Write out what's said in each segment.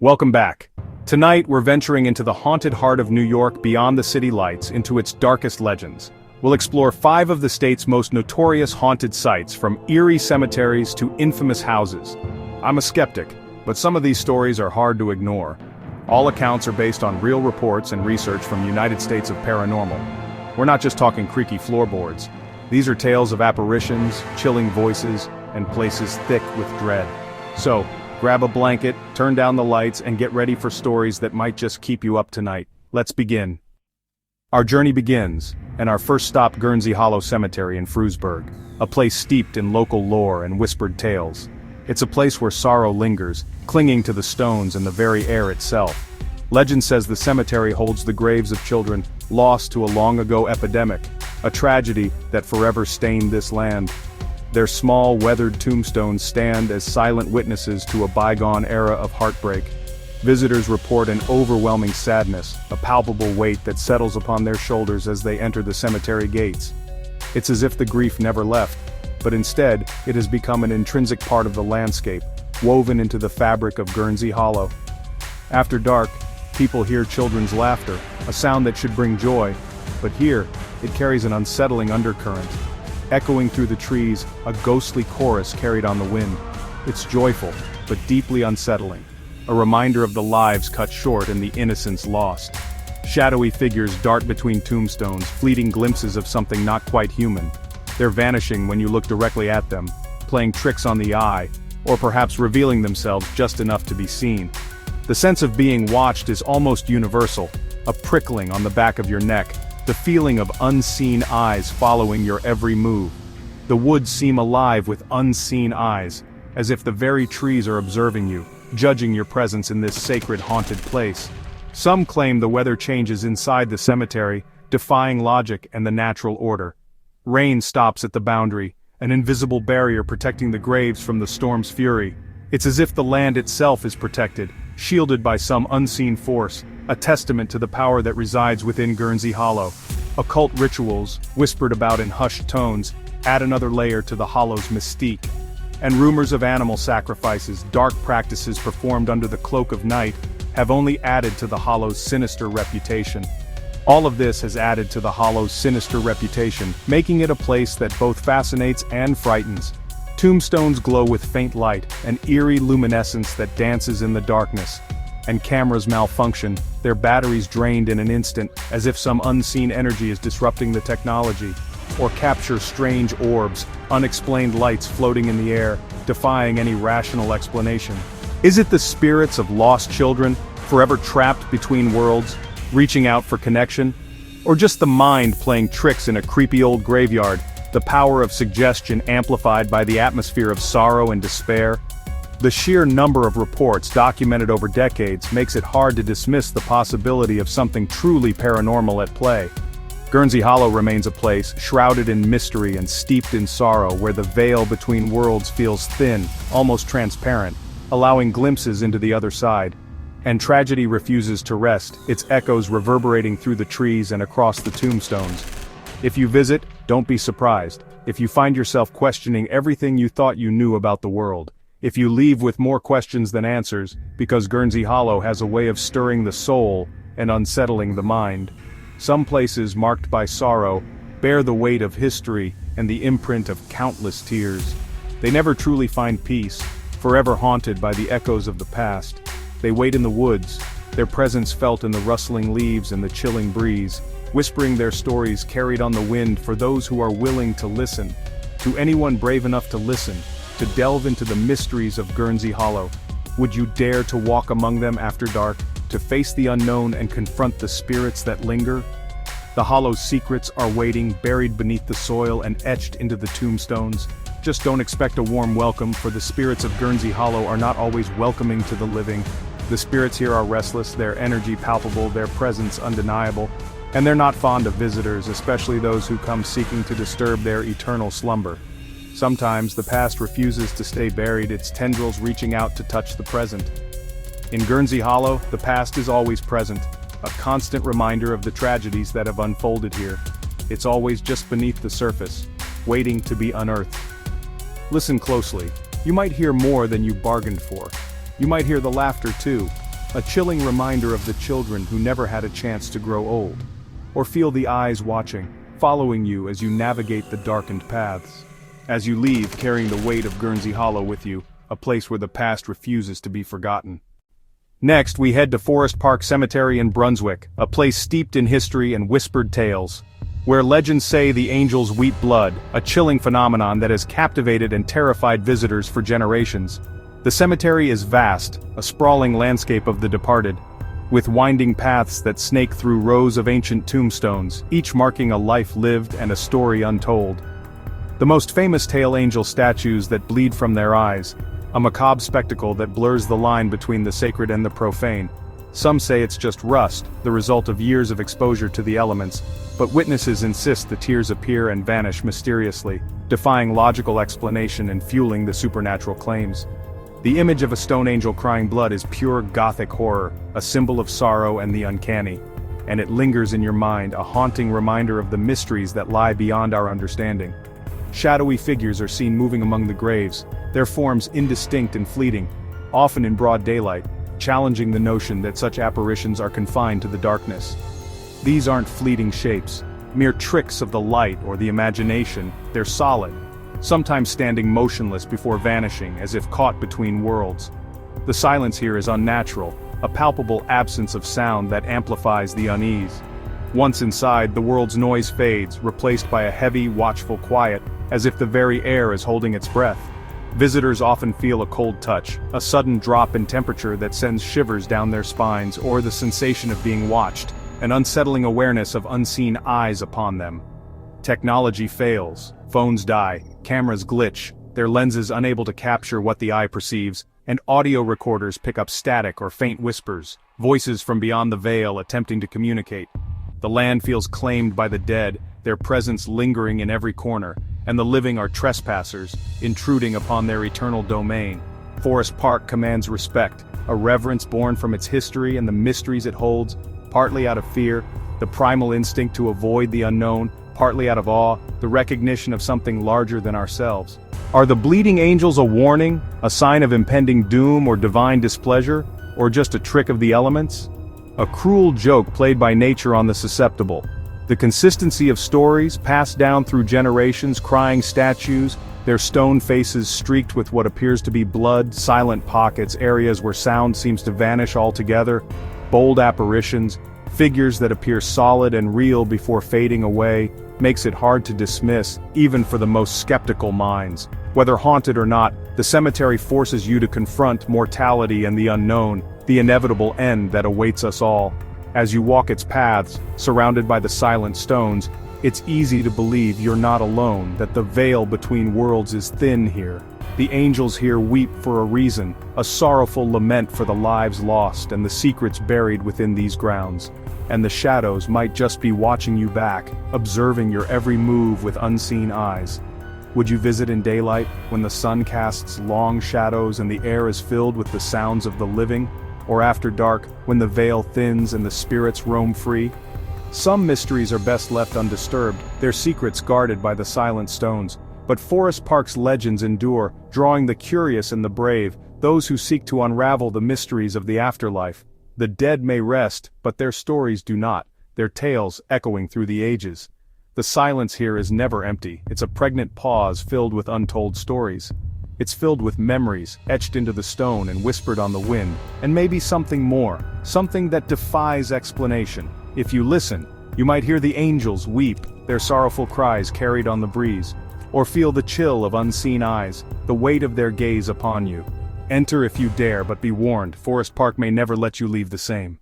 Welcome back. Tonight, we're venturing into the haunted heart of New York beyond the city lights into its darkest legends. We'll explore 5 of the state's most notorious haunted sites, from eerie cemeteries to infamous houses. I'm a skeptic, but some of these stories are hard to ignore. All accounts are based on real reports and research from United States of Paranormal. We're not just talking creaky floorboards. These are tales of apparitions, chilling voices, and places thick with dread. So, grab a blanket, turn down the lights, and get ready for stories that might just keep you up tonight. Let's begin. Our journey begins, and our first stop, Guernsey Hollow Cemetery in Frewsburg, a place steeped in local lore and whispered tales. It's a place where sorrow lingers, clinging to the stones and the very air itself. Legend says the cemetery holds the graves of children lost to a long-ago epidemic, a tragedy that forever stained this land. Their small, weathered tombstones stand as silent witnesses to a bygone era of heartbreak. Visitors report an overwhelming sadness, a palpable weight that settles upon their shoulders as they enter the cemetery gates. It's as if the grief never left, but instead, it has become an intrinsic part of the landscape, woven into the fabric of Guernsey Hollow. After dark, people hear children's laughter, a sound that should bring joy, but here, it carries an unsettling undercurrent. Echoing through the trees, a ghostly chorus carried on the wind. It's joyful, but deeply unsettling, a reminder of the lives cut short and the innocence lost. Shadowy figures dart between tombstones, fleeting glimpses of something not quite human. They're vanishing when you look directly at them, playing tricks on the eye, or perhaps revealing themselves just enough to be seen. The sense of being watched is almost universal, a prickling on the back of your neck, the feeling of unseen eyes following your every move. The woods seem alive with unseen eyes, as if the very trees are observing you, judging your presence in this sacred haunted place. Some claim the weather changes inside the cemetery, defying logic and the natural order. Rain stops at the boundary, an invisible barrier protecting the graves from the storm's fury. It's as if the land itself is protected, shielded by some unseen force, a testament to the power that resides within Guernsey Hollow. Occult rituals, whispered about in hushed tones, add another layer to the Hollow's mystique. And rumors of animal sacrifices, dark practices performed under the cloak of night, have only added to the Hollow's sinister reputation. All of this has added to the Hollow's sinister reputation, making it a place that both fascinates and frightens. Tombstones glow with faint light, an eerie luminescence that dances in the darkness. And cameras malfunction, their batteries drained in an instant, as if some unseen energy is disrupting the technology. Or capture strange orbs, unexplained lights floating in the air, defying any rational explanation. Is it the spirits of lost children, forever trapped between worlds, reaching out for connection? Or just the mind playing tricks in a creepy old graveyard, the power of suggestion amplified by the atmosphere of sorrow and despair? The sheer number of reports documented over decades makes it hard to dismiss the possibility of something truly paranormal at play. Guernsey Hollow remains a place shrouded in mystery and steeped in sorrow, where the veil between worlds feels thin, almost transparent, allowing glimpses into the other side. And tragedy refuses to rest, its echoes reverberating through the trees and across the tombstones. If you visit, don't be surprised if you find yourself questioning everything you thought you knew about the world. If you leave with more questions than answers, because Guernsey Hollow has a way of stirring the soul and unsettling the mind. Some places marked by sorrow bear the weight of history and the imprint of countless tears. They never truly find peace, forever haunted by the echoes of the past. They wait in the woods, their presence felt in the rustling leaves and the chilling breeze, whispering their stories carried on the wind for those who are willing to listen. To anyone brave enough to listen, to delve into the mysteries of Guernsey Hollow. Would you dare to walk among them after dark, to face the unknown and confront the spirits that linger? The Hollow's secrets are waiting, buried beneath the soil and etched into the tombstones. Just don't expect a warm welcome, for the spirits of Guernsey Hollow are not always welcoming to the living. The spirits here are restless, their energy palpable, their presence undeniable, and they're not fond of visitors, especially those who come seeking to disturb their eternal slumber. Sometimes the past refuses to stay buried, its tendrils reaching out to touch the present. In Guernsey Hollow, the past is always present, a constant reminder of the tragedies that have unfolded here. It's always just beneath the surface, waiting to be unearthed. Listen closely. You might hear more than you bargained for. You might hear the laughter too, a chilling reminder of the children who never had a chance to grow old. Or feel the eyes watching, following you as you navigate the darkened paths. As you leave, carrying the weight of Guernsey Hollow with you, a place where the past refuses to be forgotten. Next, we head to Forest Park Cemetery in Brunswick, a place steeped in history and whispered tales. Where legends say the angels weep blood, a chilling phenomenon that has captivated and terrified visitors for generations. The cemetery is vast, a sprawling landscape of the departed, with winding paths that snake through rows of ancient tombstones, each marking a life lived and a story untold. The most famous tail angel statues that bleed from their eyes, a macabre spectacle that blurs the line between the sacred and the profane. Some say it's just rust, the result of years of exposure to the elements, but witnesses insist the tears appear and vanish mysteriously, defying logical explanation and fueling the supernatural claims. The image of a stone angel crying blood is pure Gothic horror, a symbol of sorrow and the uncanny, and it lingers in your mind, a haunting reminder of the mysteries that lie beyond our understanding. Shadowy figures are seen moving among the graves, their forms indistinct and fleeting, often in broad daylight, challenging the notion that such apparitions are confined to the darkness. These aren't fleeting shapes, mere tricks of the light or the imagination, they're solid, sometimes standing motionless before vanishing as if caught between worlds. The silence here is unnatural, a palpable absence of sound that amplifies the unease. Once inside, the world's noise fades, replaced by a heavy, watchful quiet, as if the very air is holding its breath. Visitors often feel a cold touch, a sudden drop in temperature that sends shivers down their spines, or the sensation of being watched, an unsettling awareness of unseen eyes upon them. Technology fails, phones die, cameras glitch, their lenses unable to capture what the eye perceives, and audio recorders pick up static or faint whispers, voices from beyond the veil attempting to communicate. The land feels claimed by the dead, their presence lingering in every corner, and the living are trespassers, intruding upon their eternal domain. Forest Park commands respect, a reverence born from its history and the mysteries it holds, partly out of fear, the primal instinct to avoid the unknown, partly out of awe, the recognition of something larger than ourselves. Are the bleeding angels a warning, a sign of impending doom or divine displeasure, or just a trick of the elements? A cruel joke played by nature on the susceptible. The consistency of stories, passed down through generations, crying statues, their stone faces streaked with what appears to be blood, silent pockets, areas where sound seems to vanish altogether, bold apparitions, figures that appear solid and real before fading away, makes it hard to dismiss, even for the most skeptical minds. Whether haunted or not, the cemetery forces you to confront mortality and the unknown, the inevitable end that awaits us all. As you walk its paths, surrounded by the silent stones, it's easy to believe you're not alone, that the veil between worlds is thin here. The angels here weep for a reason, a sorrowful lament for the lives lost and the secrets buried within these grounds. And the shadows might just be watching you back, observing your every move with unseen eyes. Would you visit in daylight, when the sun casts long shadows and the air is filled with the sounds of the living? Or after dark, when the veil thins and the spirits roam free? Some mysteries are best left undisturbed, their secrets guarded by the silent stones. But Forest Park's legends endure, drawing the curious and the brave, those who seek to unravel the mysteries of the afterlife. The dead may rest, but their stories do not, their tales echoing through the ages. The silence here is never empty, it's a pregnant pause filled with untold stories. It's filled with memories, etched into the stone and whispered on the wind, and maybe something more, something that defies explanation. If you listen, you might hear the angels weep, their sorrowful cries carried on the breeze, or feel the chill of unseen eyes, the weight of their gaze upon you. Enter if you dare, but be warned, Forest Park may never let you leave the same.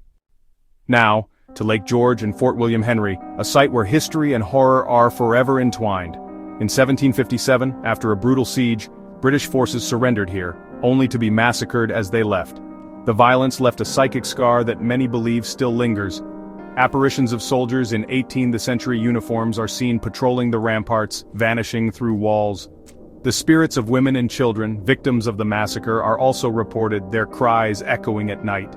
Now, to Lake George and Fort William Henry, a site where history and horror are forever entwined. In 1757, after a brutal siege, British forces surrendered here, only to be massacred as they left. The violence left a psychic scar that many believe still lingers. Apparitions of soldiers in 18th century uniforms are seen patrolling the ramparts, vanishing through walls. The spirits of women and children, victims of the massacre, are also reported, their cries echoing at night.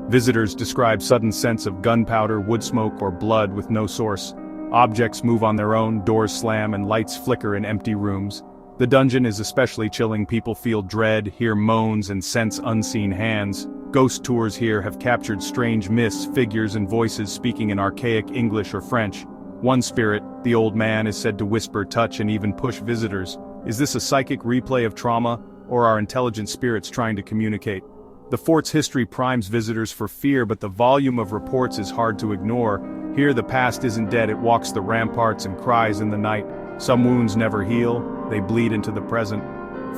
Visitors describe sudden scents of gunpowder, wood smoke, or blood with no source. Objects move on their own, doors slam, and lights flicker in empty rooms. The dungeon is especially chilling. People feel dread, hear moans, and sense unseen hands. Ghost tours here have captured strange myths, figures, and voices speaking in archaic English or French. One spirit, the old man, is said to whisper, touch, and even push visitors. Is this a psychic replay of trauma, or are intelligent spirits trying to communicate? The fort's history primes visitors for fear, but the volume of reports is hard to ignore. Here the past isn't dead, it walks the ramparts and cries in the night. Some wounds never heal, they bleed into the present.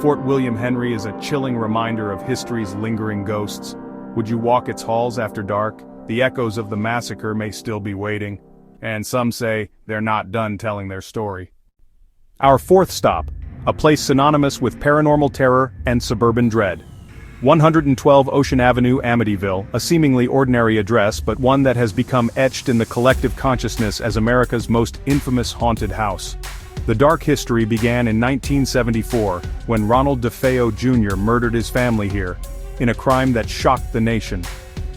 Fort William Henry is a chilling reminder of history's lingering ghosts. Would you walk its halls after dark? The echoes of the massacre may still be waiting. And some say they're not done telling their story. Our fourth stop, a place synonymous with paranormal terror and suburban dread. 112 Ocean Avenue, Amityville, a seemingly ordinary address but one that has become etched in the collective consciousness as America's most infamous haunted house. The dark history began in 1974, when Ronald DeFeo Jr. murdered his family here, in a crime that shocked the nation.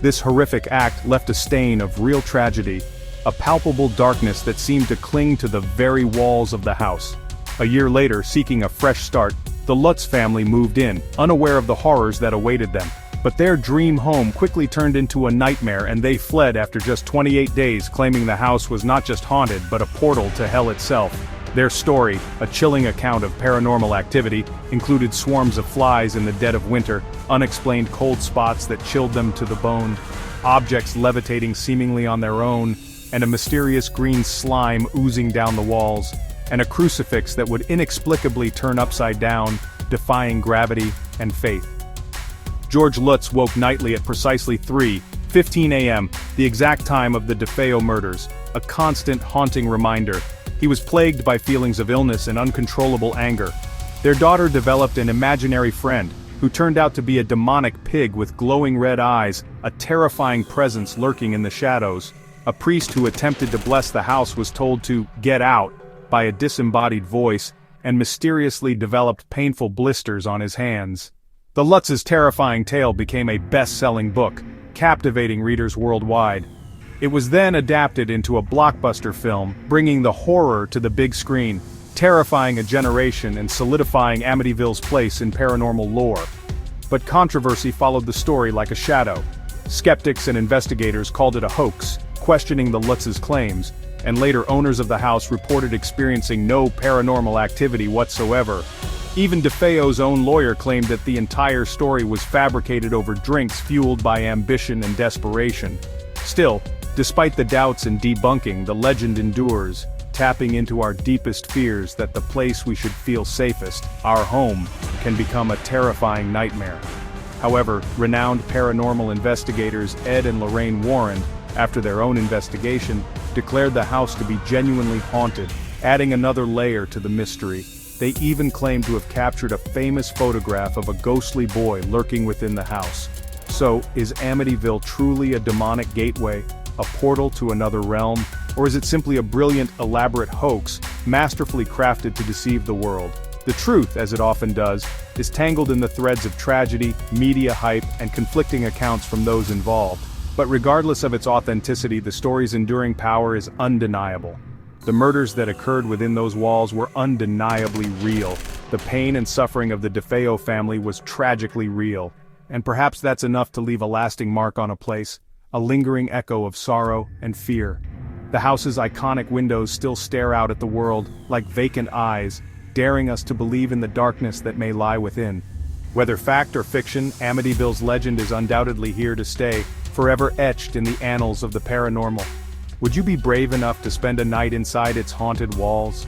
This horrific act left a stain of real tragedy, a palpable darkness that seemed to cling to the very walls of the house. A year later, seeking a fresh start, the Lutz family moved in, unaware of the horrors that awaited them. But their dream home quickly turned into a nightmare, and they fled after just 28 days, claiming the house was not just haunted but a portal to hell itself. Their story, a chilling account of paranormal activity, included swarms of flies in the dead of winter, unexplained cold spots that chilled them to the bone, objects levitating seemingly on their own, and a mysterious green slime oozing down the walls, and a crucifix that would inexplicably turn upside down, defying gravity and faith. George Lutz woke nightly at precisely 3:15 a.m., the exact time of the DeFeo murders, a constant haunting reminder. He was plagued by feelings of illness and uncontrollable anger. Their daughter developed an imaginary friend, who turned out to be a demonic pig with glowing red eyes, a terrifying presence lurking in the shadows. A priest who attempted to bless the house was told to get out by a disembodied voice, and mysteriously developed painful blisters on his hands. The Lutz's terrifying tale became a best-selling book, captivating readers worldwide. It was then adapted into a blockbuster film, bringing the horror to the big screen, terrifying a generation and solidifying Amityville's place in paranormal lore. But controversy followed the story like a shadow. Skeptics and investigators called it a hoax, questioning the Lutz's claims, and later owners of the house reported experiencing no paranormal activity whatsoever. Even DeFeo's own lawyer claimed that the entire story was fabricated over drinks fueled by ambition and desperation. Still, despite the doubts and debunking, the legend endures, tapping into our deepest fears that the place we should feel safest, our home, can become a terrifying nightmare. However, renowned paranormal investigators Ed and Lorraine Warren, after their own investigation, declared the house to be genuinely haunted, adding another layer to the mystery. They even claimed to have captured a famous photograph of a ghostly boy lurking within the house. So, is Amityville truly a demonic gateway, a portal to another realm, or is it simply a brilliant, elaborate hoax, masterfully crafted to deceive the world? The truth, as it often does, is tangled in the threads of tragedy, media hype, and conflicting accounts from those involved. But regardless of its authenticity, the story's enduring power is undeniable. The murders that occurred within those walls were undeniably real. The pain and suffering of the DeFeo family was tragically real. And perhaps that's enough to leave a lasting mark on a place, a lingering echo of sorrow and fear. The house's iconic windows still stare out at the world, like vacant eyes, daring us to believe in the darkness that may lie within. Whether fact or fiction, Amityville's legend is undoubtedly here to stay, forever etched in the annals of the paranormal. Would you be brave enough to spend a night inside its haunted walls?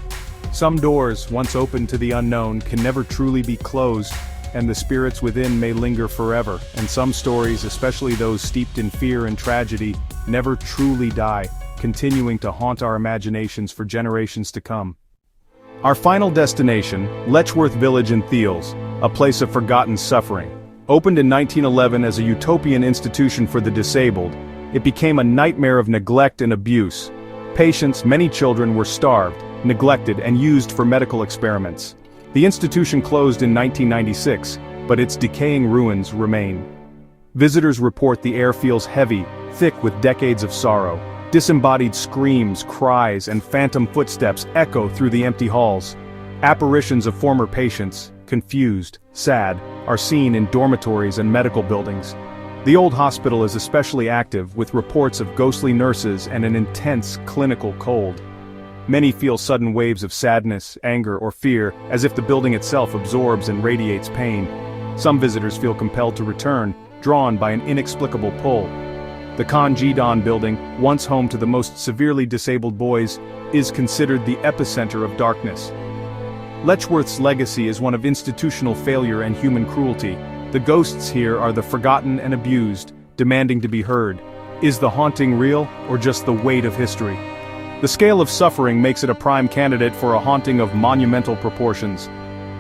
Some doors, once opened to the unknown, can never truly be closed, and the spirits within may linger forever, and some stories, especially those steeped in fear and tragedy, never truly die, continuing to haunt our imaginations for generations to come. Our final destination, Letchworth Village in Thiels, a place of forgotten suffering. Opened in 1911 as a utopian institution for the disabled, it became a nightmare of neglect and abuse. Patients, many children, were starved, neglected, and used for medical experiments. The institution closed in 1996, but its decaying ruins remain. Visitors report the air feels heavy, thick with decades of sorrow. Disembodied screams, cries, and phantom footsteps echo through the empty halls. Apparitions of former patients, confused, sad, are seen in dormitories and medical buildings. The old hospital is especially active, with reports of ghostly nurses and an intense clinical cold. Many feel sudden waves of sadness, anger, or fear, as if the building itself absorbs and radiates pain. Some visitors feel compelled to return, drawn by an inexplicable pull. The Khan Jidan building, once home to the most severely disabled boys, is considered the epicenter of darkness. Letchworth's legacy is one of institutional failure and human cruelty. The ghosts here are the forgotten and abused, demanding to be heard. Is the haunting real, or just the weight of history? The scale of suffering makes it a prime candidate for a haunting of monumental proportions.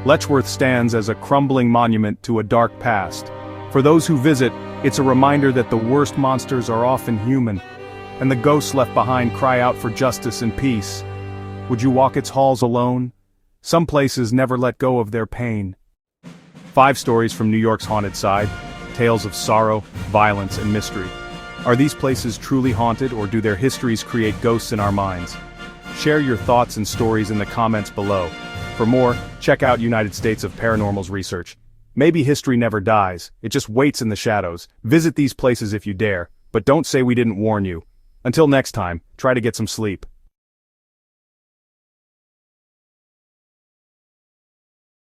Letchworth stands as a crumbling monument to a dark past. For those who visit, it's a reminder that the worst monsters are often human, and the ghosts left behind cry out for justice and peace. Would you walk its halls alone? Some places never let go of their pain. 5 stories from New York's haunted side, tales of sorrow, violence, and mystery. Are these places truly haunted, or do their histories create ghosts in our minds? Share your thoughts and stories in the comments below. For more, check out United States of Paranormal's research. Maybe history never dies, it just waits in the shadows. Visit these places if you dare, but don't say we didn't warn you. Until next time, try to get some sleep.